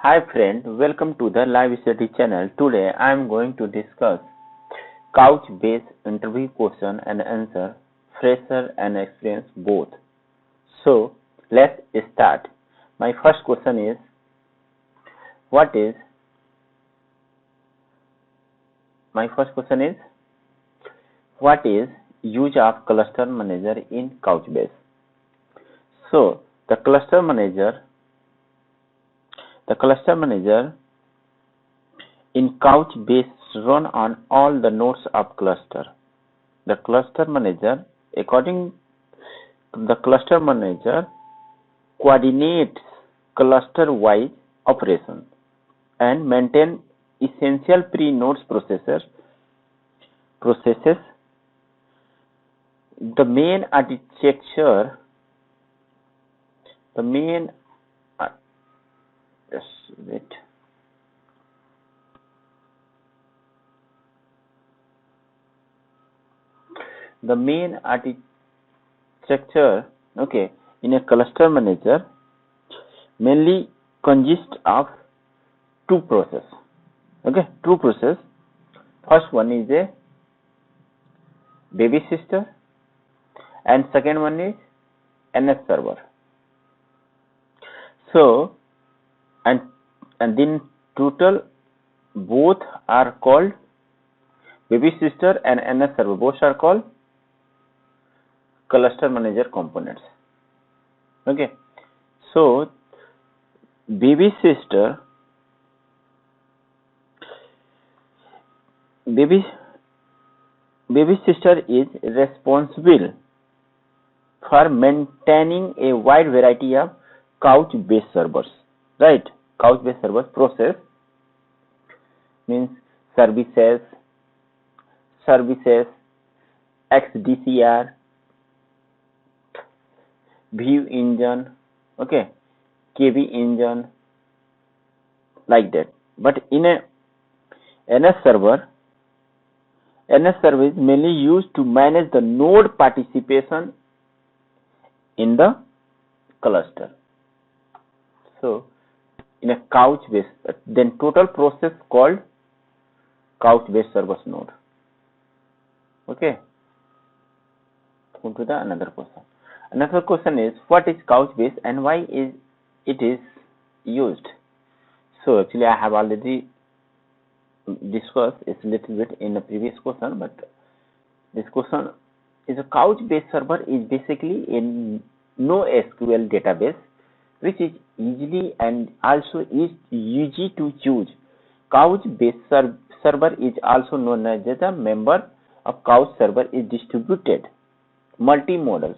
Hi friend, welcome to the live study channel. Today I am going to discuss Couchbase interview question and answer, fresher and experienced both. So let's start. My first question is, what is use of cluster manager in Couchbase? So the cluster manager in Couchbase run on all the nodes of cluster. The cluster manager, according to the cluster manager, coordinates cluster-wise operations and maintain essential pre-nodes processes. The main architecture in a cluster manager mainly consists of two processes. First one is a baby sister and second one is NS server. So and then total both are called baby sister and NS server. Both are called cluster manager components. So baby sister is responsible for maintaining a wide variety of Couchbase servers. Right? Couchbase servers process means services, XDCR, view engine, KB engine, like that. But in a NS server is mainly used to manage the node participation in the cluster. So in a Couchbase, then total process called Couchbase servers node. Come to the another question. Another question is, what is Couchbase and why is it used? So actually I have already discussed it a little bit in the previous question, but this question is a Couchbase server is basically a NoSQL database which is easily and also is easy to use. Couchbase server is also known as the member of Couch server is distributed multimodal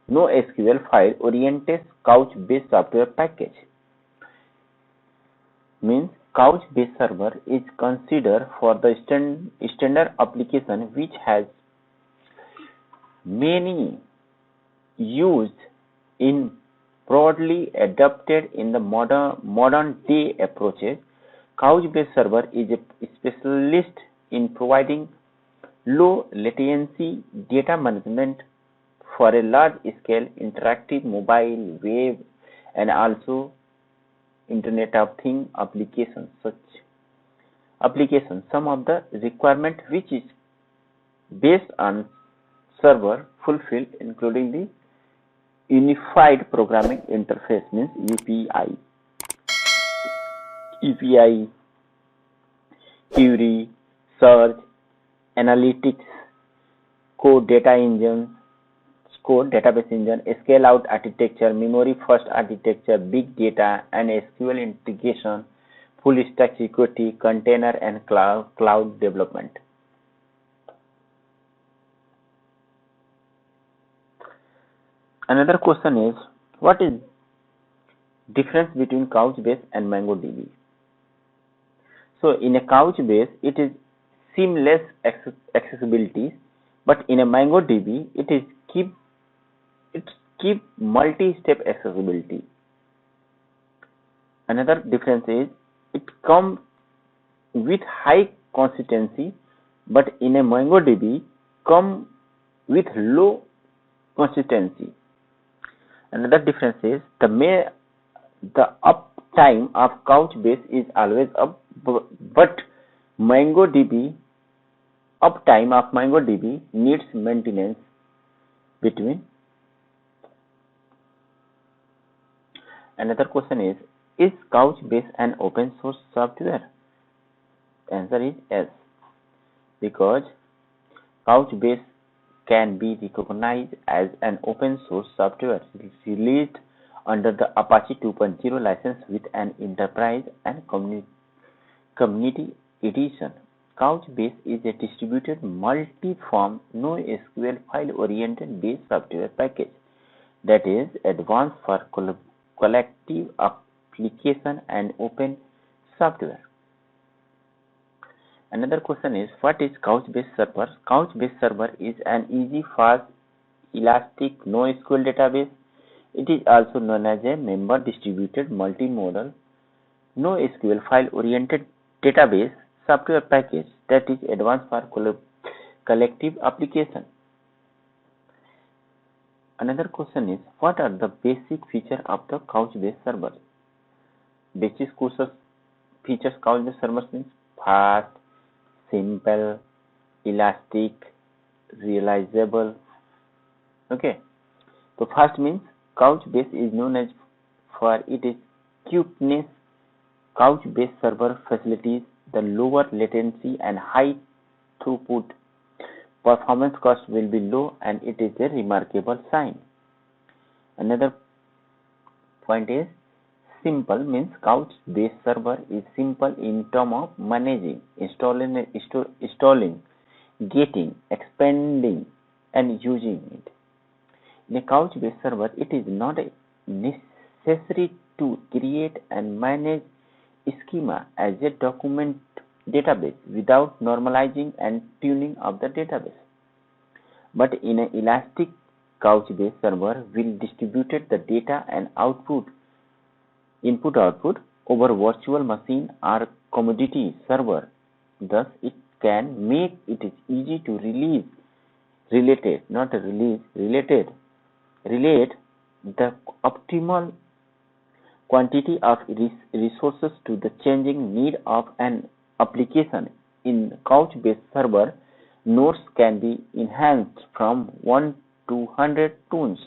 NoSQL file oriented Couchbase software package. Means Couchbase server is considered for the standard application which has many used in broadly adopted in the modern day approaches. Couchbase server is a specialist in providing low latency data management for a large scale interactive mobile, web and also Internet of Things applications. Some of the requirement which is based on server fulfilled, including the Unified Programming Interface means UPI, query, search, analytics, code database engine, scale out architecture, memory first architecture, big data and SQL integration, full stack security, container and cloud development. Another question is, what is difference between Couchbase and MongoDB? So in a Couchbase it is seamless accessibility, but in a MongoDB it keep multi-step accessibility. Another difference is it comes with high consistency, but in a MongoDB come with low consistency. Another difference is the The uptime of Couchbase is always up, but MongoDB uptime of MongoDB needs maintenance between. Another question is Couchbase an open source software? Answer is yes, because Couchbase can be recognized as an open source software released under the Apache 2.0 license with an enterprise and community edition. Couchbase is a distributed multi-form NoSQL file-oriented base software package that is advanced for collective application and open software. Another question is, what is Couchbase Server? Couchbase Server is an easy, fast, elastic NoSQL database. It is also known as a member distributed multimodal NoSQL file-oriented database software package that is advanced for collective application. Another question is, what are the basic features of the Couchbase Server? Basic features Couchbase Server means fast, simple, elastic, realizable. Okay. So first means Couchbase is known as for its cuteness. Couchbase Server facilities the lower latency and high throughput. Performance cost will be low and it is a remarkable sign. Another point is simple means Couchbase Server is simple in terms of managing, installing, getting, expanding and using it. In a Couchbase Server, it is not necessary to create and manage schema as a document database without normalizing and tuning of the database. But in an elastic Couchbase Server will distribute the data and input-output over virtual machine or commodity server. Thus, it can make it easy to relate the optimal quantity of resources to the changing need of an application. In Couchbase Server, nodes can be enhanced from 1 to 100 tunes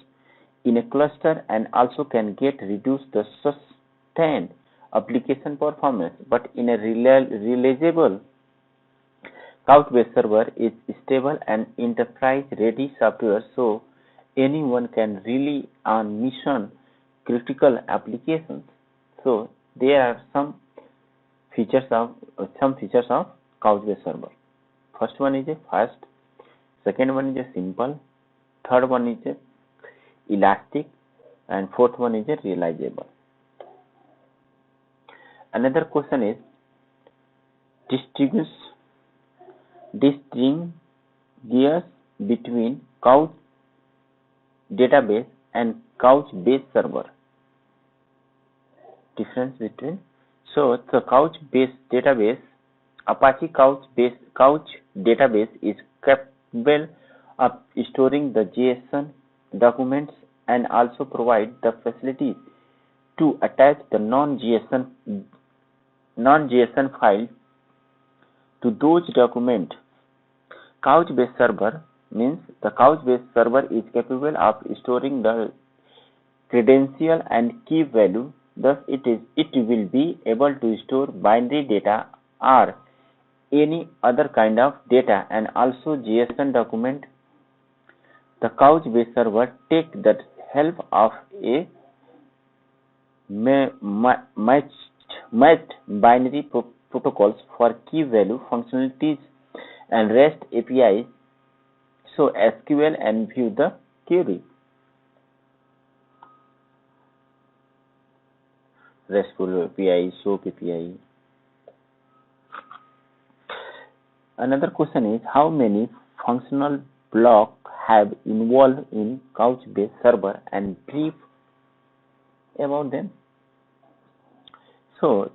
in a cluster and also can get reduced the sustained application performance. But in a realizable Couchbase Server is stable and enterprise-ready software, so anyone can rely on mission critical applications. So there are some features of Couchbase Server. First one is a fast, second one is a simple, third one is a elastic, and fourth one is a realizable. Another question is distinguish between Couch database and Couchbase Server. Difference between the Couchbase database, Apache Couch database is capable of storing the JSON documents and also provide the facility to attach the non-JSON file to those documents. Couchbase Server means the Couchbase Server is capable of storing the credential and key value. Thus, it will be able to store binary data or any other kind of data and also JSON document. The Couchbase Server takes the help of a matched binary protocols for key value functionalities and REST APIs, so SQL and view the query. RESTful API, SOAP API. Another question is, how many functional blocks have involved in Couchbase Server and brief about them? So,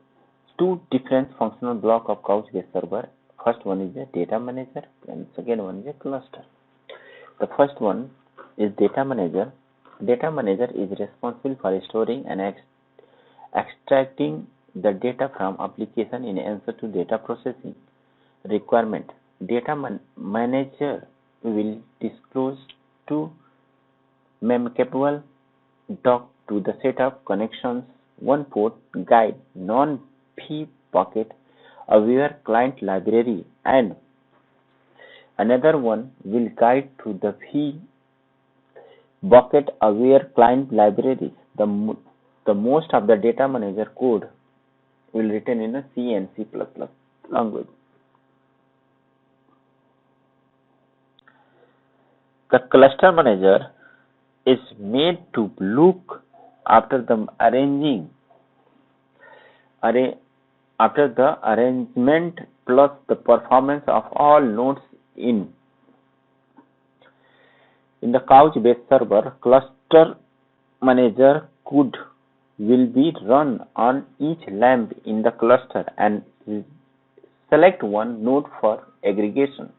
two different functional blocks of Couchbase Server. First one is a data manager and second one is a cluster. The first one is data manager. Data manager is responsible for storing and extracting the data from application in answer to data processing requirement. Data manager will disclose to mem-capable doc to the setup connections, one port guide, non-P bucket aware client library, and another one will guide to the P bucket aware client libraries. The most of the data manager code will written in a C and C++ language. The cluster manager is made to look after the arrangement plus the performance of all nodes in the Couchbase server. Cluster manager will be run on each lamp in the cluster and select one node for aggregation.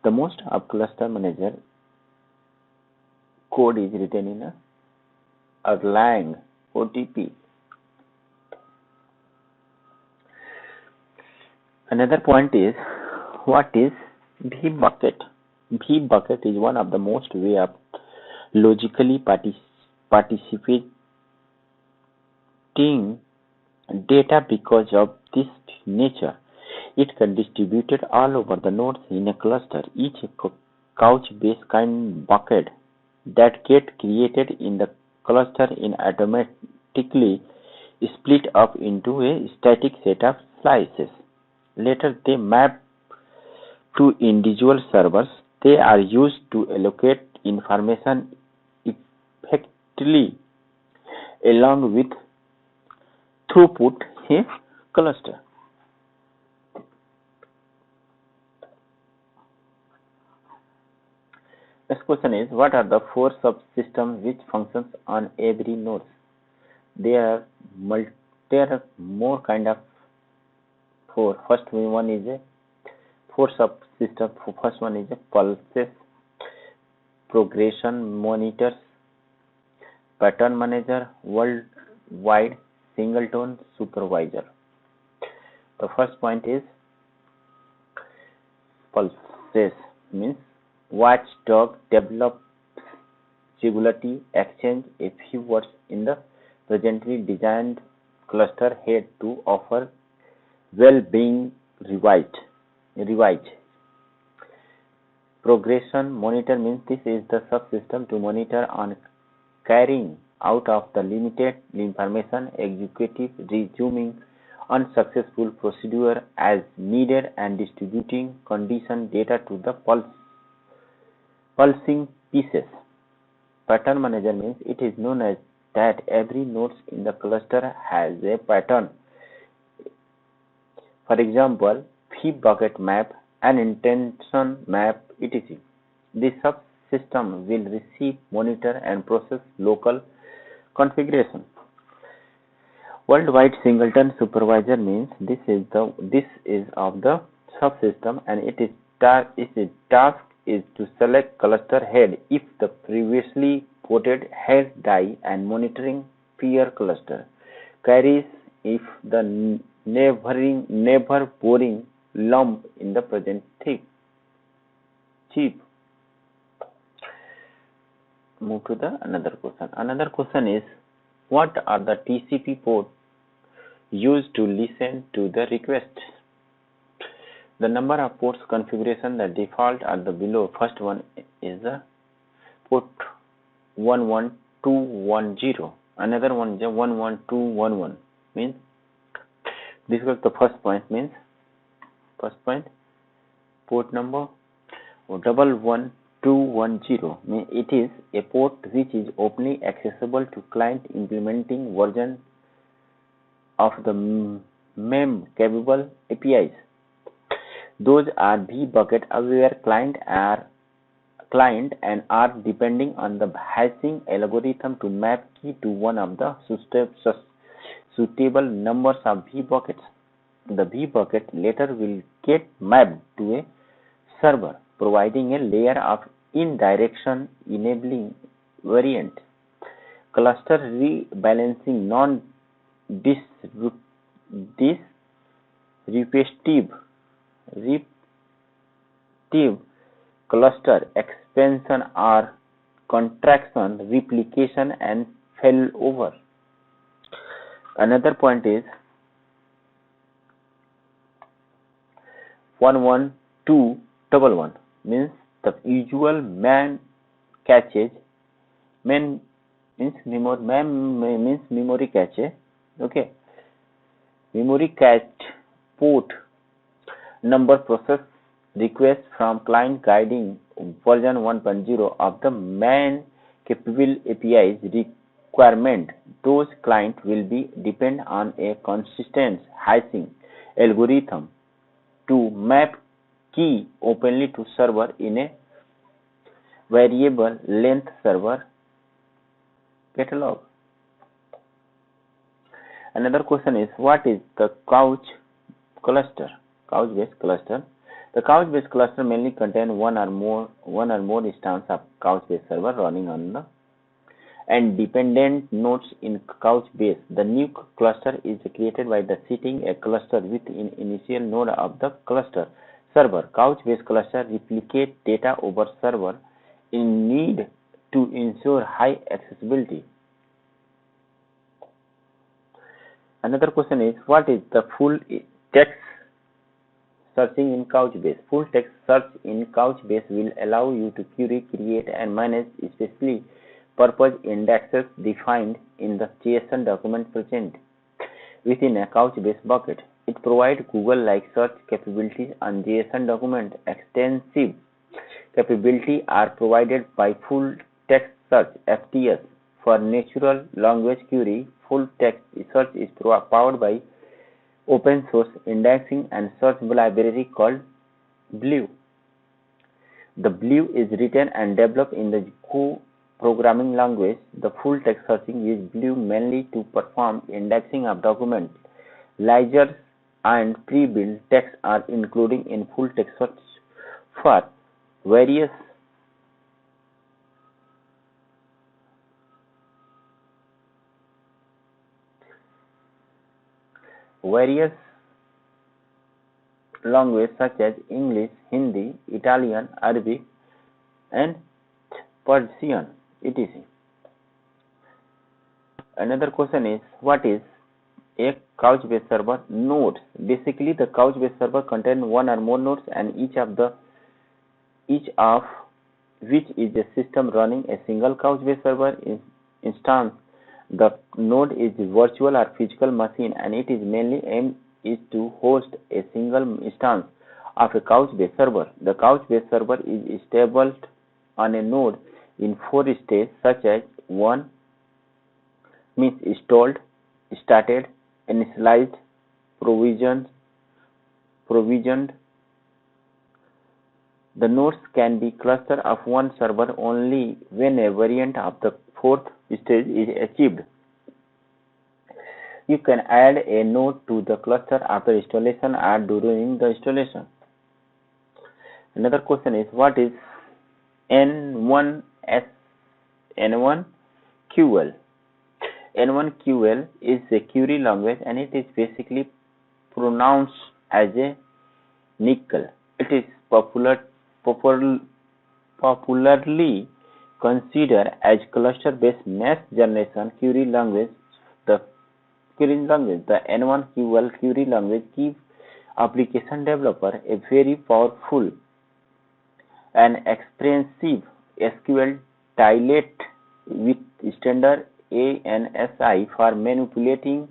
The most of cluster manager code is written in a Erlang OTP. Another point is, what is V bucket? V bucket is one of the most way of logically participating data because of this nature. It can distribute it all over the nodes in a cluster. Each Couchbase kind bucket that get created in the cluster is automatically split up into a static set of slices. Later they map to individual servers. They are used to allocate information effectively along with throughput in cluster. Next question is, what are the four subsystems which functions on every node? There are more kind of four. First one is a four subsystem. First one is a pulses, progression monitors, pattern manager, worldwide singleton supervisor. The first point is pulses, means watchdog develops regularly exchange a few words in the presently designed cluster head to offer well-being revised. Progression monitor means this is the subsystem to monitor on carrying out of the limited information, executive resuming unsuccessful procedure as needed, and distributing condition data to the pulsing pieces. Pattern manager means it is known as that every node in the cluster has a pattern. For example, V bucket map, an intention map, etc. This subsystem will receive, monitor, and process local configuration. Worldwide singleton supervisor means this is of the subsystem, and its task is to select cluster head if the previously ported head die and monitoring peer cluster carries if the neighboring lump in the present chip. Move to the another question. Another question is, what are the TCP ports used to listen to the request? The number of ports configuration, the default are the below. First one is the port 11210. Another one is 11211. Means this was the first point. Means first point, port number 11210. Means it is a port which is openly accessible to client implementing version of the mem-capable APIs. Those are V bucket aware client and are depending on the hashing algorithm to map key to one of the suitable numbers of V buckets. The V bucket later will get mapped to a server, providing a layer of indirection enabling variant cluster rebalancing disruptive cluster expansion or contraction, replication, and failover. Another point is 11211 means the usual man cache means memory cache. Okay, memory cache port number process request from client guiding version 1.0 of the man capable API's requirement. Those clients will be depend on a consistent hashing algorithm to map key openly to server in a variable length server catalog. Another question is, what is the Couchbase cluster? The Couchbase cluster mainly contains one or more instance of Couchbase server running on the and dependent nodes in Couchbase. The new cluster is created by the setting a cluster with an initial node of the cluster server. Couchbase cluster replicate data over server in need to ensure high accessibility. Another question is, what is the full text searching in Couchbase? Full text search in Couchbase will allow you to query, create, and manage specially purpose indexes defined in the JSON document present within a Couchbase bucket. It provides Google-like search capabilities on JSON document. Extensive capabilities are provided by full text search (FTS) for natural language query. Full text search is powered by open source indexing and search library called BLEU. The BLEU is written and developed in the Go programming language. The full text searching uses BLEU mainly to perform indexing of documents. Ledgers and pre-built text are included in full text search for various languages such as English, Hindi, Italian, Arabic, and Persian, etc. Another question is, what is a Couchbase server? Nodes. Basically, the Couchbase server contains one or more nodes, and each of which is a system running a single Couchbase server instance. The node is a virtual or physical machine, and it is mainly aimed is to host a single instance of a Couchbase server. The Couchbase server is established on a node in 4 stages, such as 1 means installed, started, initialized, provisioned. The nodes can be clusters of one server only when a variant of the 4th stage is achieved. You can add a node to the cluster after installation or during the installation. Another question is, what is N1QL? N1QL is a query language, and it is basically pronounced as a nickel. It is popularly considered as cluster-based next generation query language. The N1QL query language gives application developer a very powerful and expensive SQL dilate with standard ANSI for manipulating,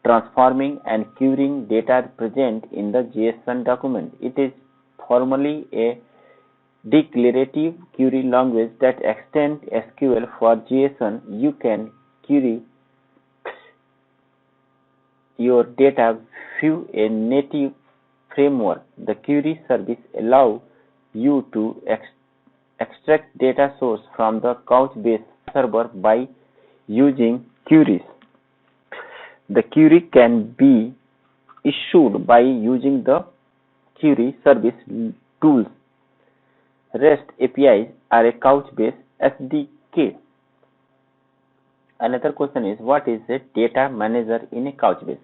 transforming, and querying data present in the JSON document. It is formally a declarative query language that extends SQL for JSON. You can query your data through a native framework. The query service allows you to extract data source from the Couchbase server by using queries. The query can be issued by using the query service tools. REST APIs are a Couchbase SDK. Another question is, what is a data manager in a Couchbase?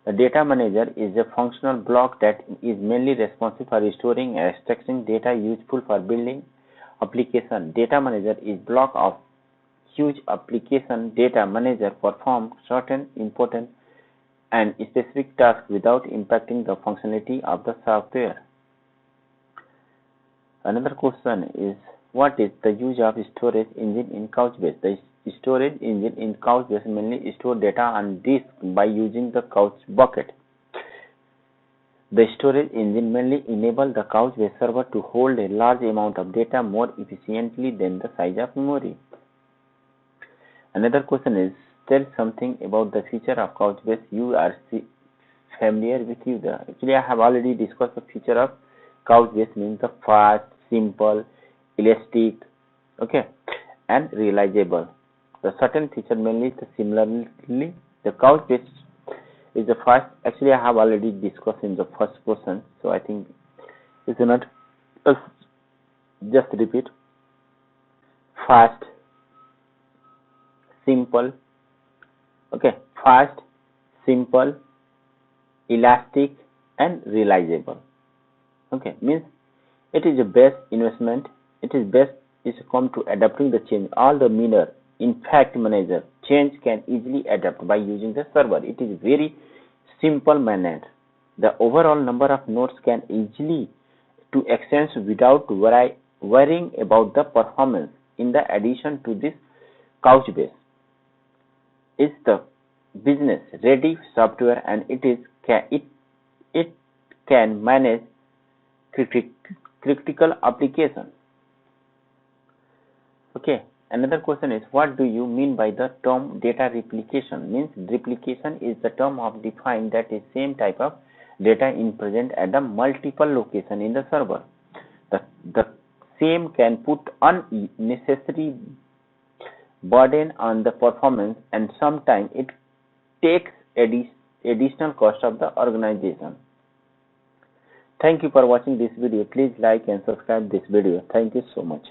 The data manager is a functional block that is mainly responsible for storing and extracting data useful for building application. Data manager is block of huge application. Data manager performs certain important and specific tasks without impacting the functionality of the software. Another question is, what is the use of storage engine in Couchbase? The storage engine in Couchbase mainly store data on disk by using the Couch bucket. The storage engine mainly enables the Couchbase server to hold a large amount of data more efficiently than the size of memory. Another question is, tell something about the feature of Couchbase you are familiar with. Actually, I have already discussed the feature of Couchbase, means the fast, simple, elastic, okay, and reliable. The certain feature mainly is similarly the Couchbase is the first. Actually, I have already discussed in the first question, so I think it's not just repeat. Fast, simple, okay, fast, simple, elastic, and reliable. Okay, means it is the best investment. It is best is come to adapting the change. All the minor, in fact, manager change can easily adapt by using the server. It is very simple manner. The overall number of nodes can easily to extend without worrying about the performance. In the addition to this, Couchbase is the business ready software, and it can manage critical applications. Okay, another question is, what do you mean by the term data replication? Means replication is the term of define that is same type of data in present at the multiple location in the server. The same can put unnecessary burden on the performance, and sometimes it takes additional cost of the organization. Thank you for watching this video. Please like and subscribe this video. Thank you so much.